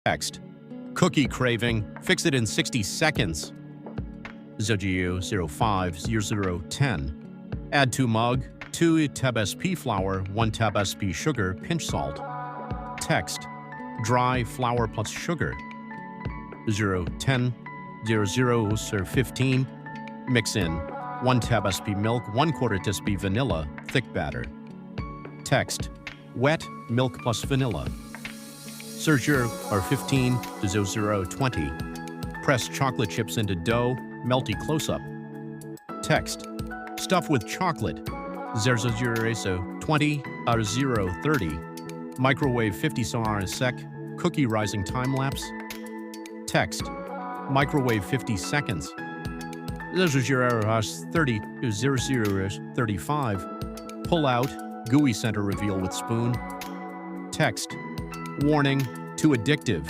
Text. Cookie craving. Fix it in 60 seconds. Zogio 050010. Add 2 mug, 2 tab SP flour, 1 tab SP sugar, pinch salt. Text. Dry flour plus sugar. 010 00 15. Mix in 1 tab SP milk, 1/4 SP vanilla, thick batter. Text. Wet milk plus vanilla. Sergio R15 to 0020. Press chocolate chips into dough, melty close-up. Text. Stuff with chocolate. 0020 out of 030. Microwave 50 sec. Cookie rising time lapse. Text. Microwave 50 seconds. 30 to 0035. Pull out. Gooey center reveal with spoon. Text. Warning, too addictive.